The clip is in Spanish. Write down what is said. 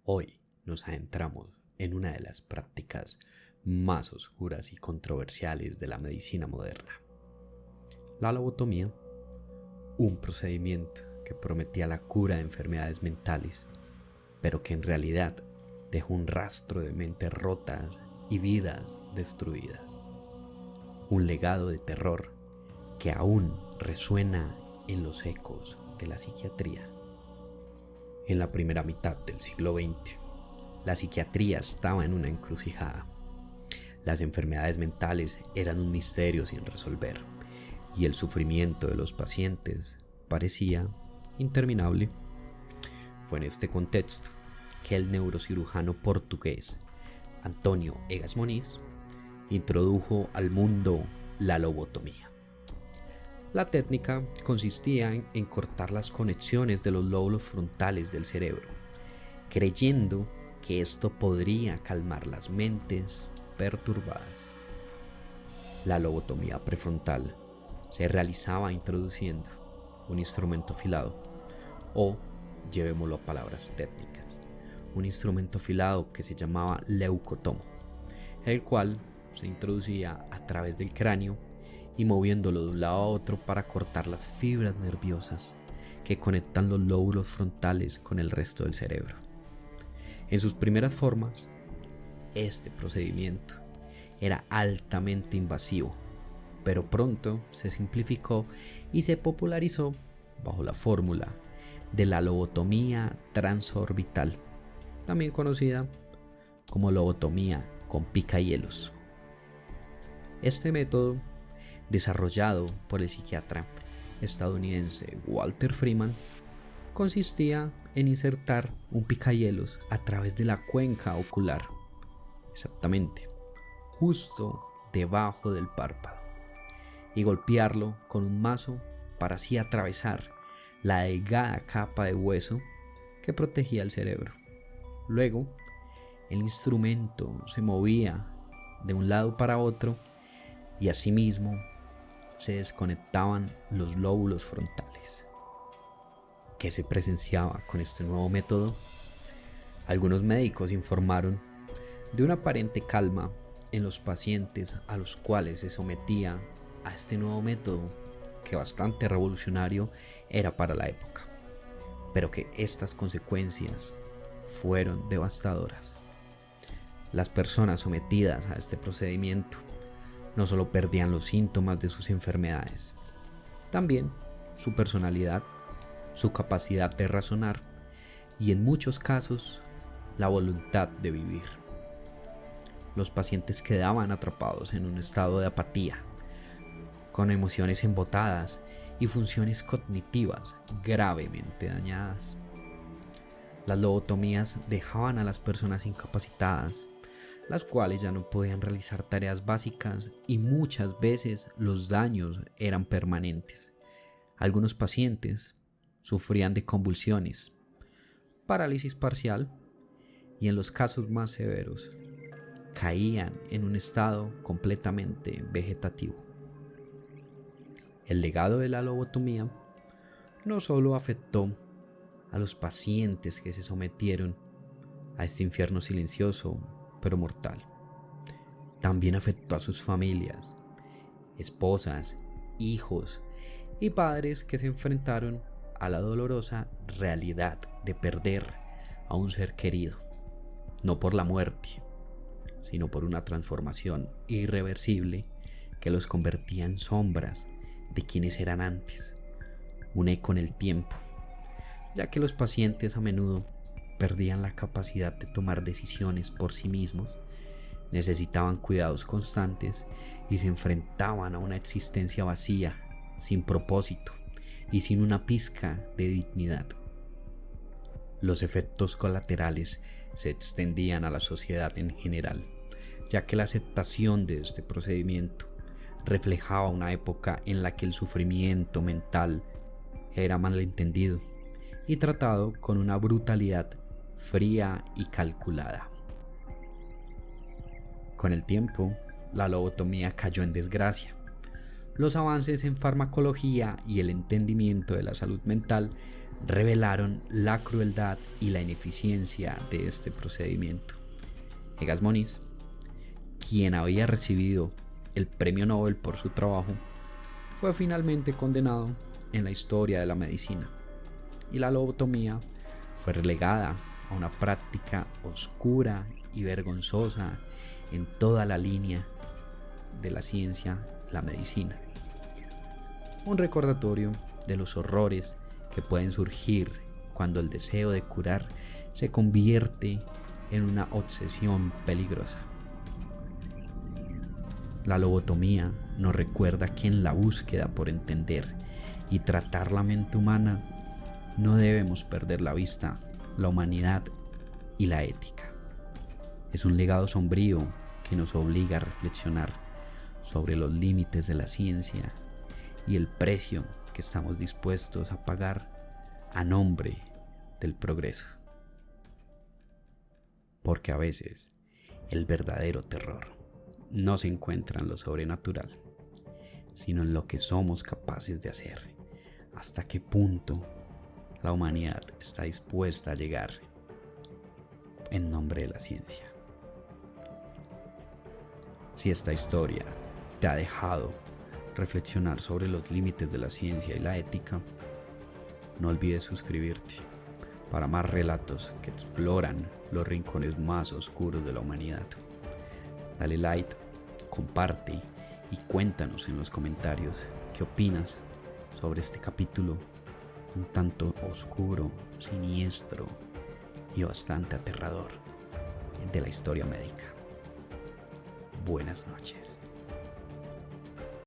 Hoy nos adentramos en una de las prácticas más oscuras y controversiales de la medicina moderna, la lobotomía, un procedimiento que prometía la cura de enfermedades mentales, pero que en realidad dejó un rastro de mentes rotas y vidas destruidas. Un legado de terror que aún resuena en los ecos de la psiquiatría. En la primera mitad del siglo XX, la psiquiatría estaba en una encrucijada. Las enfermedades mentales eran un misterio sin resolver y el sufrimiento de los pacientes parecía interminable. Fue en este contexto que el neurocirujano portugués António Egas Moniz introdujo al mundo la lobotomía. La técnica consistía en cortar las conexiones de los lóbulos frontales del cerebro, creyendo que esto podría calmar las mentes perturbadas. La lobotomía prefrontal se realizaba introduciendo un instrumento afilado, o, llevémoslo a palabras técnicas, un instrumento afilado que se llamaba leucotomo, el cual se introducía a través del cráneo y moviéndolo de un lado a otro para cortar las fibras nerviosas que conectan los lóbulos frontales con el resto del cerebro. En sus primeras formas, este procedimiento era altamente invasivo, pero pronto se simplificó y se popularizó bajo la fórmula de la lobotomía transorbital, también conocida como lobotomía con picahielos. Este método, desarrollado por el psiquiatra estadounidense Walter Freeman, consistía en insertar un picahielos a través de la cuenca ocular, exactamente, justo debajo del párpado, y golpearlo con un mazo para así atravesar la delgada capa de hueso que protegía el cerebro. Luego, el instrumento se movía de un lado para otro y asimismo se desconectaban los lóbulos frontales. ¿Qué se presenciaba con este nuevo método? Algunos médicos informaron de una aparente calma en los pacientes a los cuales se sometía a este nuevo método, que bastante revolucionario era para la época, pero que estas consecuencias fueron devastadoras. Las personas sometidas a este procedimiento no solo perdían los síntomas de sus enfermedades, también su personalidad, su capacidad de razonar y en muchos casos la voluntad de vivir. Los pacientes quedaban atrapados en un estado de apatía, con emociones embotadas y funciones cognitivas gravemente dañadas. Las lobotomías dejaban a las personas incapacitadas, las cuales ya no podían realizar tareas básicas y muchas veces los daños eran permanentes. Algunos pacientes sufrían de convulsiones, parálisis parcial y en los casos más severos caían en un estado completamente vegetativo. El legado de la lobotomía no solo afectó a los pacientes que se sometieron a este infierno silencioso pero mortal, también afectó a sus familias, esposas, hijos y padres que se enfrentaron a la dolorosa realidad de perder a un ser querido, no por la muerte, sino por una transformación irreversible que los convertía en sombras de quienes eran antes, un eco en el tiempo, ya que los pacientes a menudo perdían la capacidad de tomar decisiones por sí mismos, necesitaban cuidados constantes y se enfrentaban a una existencia vacía, sin propósito y sin una pizca de dignidad. Los efectos colaterales se extendían a la sociedad en general, ya que la aceptación de este procedimiento reflejaba una época en la que el sufrimiento mental era malentendido y tratado con una brutalidad fría y calculada. Con el tiempo, la lobotomía cayó en desgracia. Los avances en farmacología y el entendimiento de la salud mental revelaron la crueldad y la ineficiencia de este procedimiento. Egas Moniz, quien había recibido el premio Nobel por su trabajo, fue finalmente condenado en la historia de la medicina, y la lobotomía fue relegada a una práctica oscura y vergonzosa en toda la línea de la ciencia, la medicina. Un recordatorio de los horrores que pueden surgir cuando el deseo de curar se convierte en una obsesión peligrosa. La lobotomía nos recuerda que en la búsqueda por entender y tratar la mente humana no debemos perder la vista, la humanidad y la ética. Es un legado sombrío que nos obliga a reflexionar sobre los límites de la ciencia y el precio que estamos dispuestos a pagar a nombre del progreso. Porque a veces el verdadero terror no se encuentra en lo sobrenatural, sino en lo que somos capaces de hacer. Hasta qué punto la humanidad está dispuesta a llegar en nombre de la ciencia. Si esta historia te ha dejado reflexionar sobre los límites de la ciencia y la ética, no olvides suscribirte para más relatos que exploran los rincones más oscuros de la humanidad. Dale like, comparte y cuéntanos en los comentarios qué opinas sobre este capítulo un tanto oscuro, siniestro y bastante aterrador de la historia médica. Buenas noches.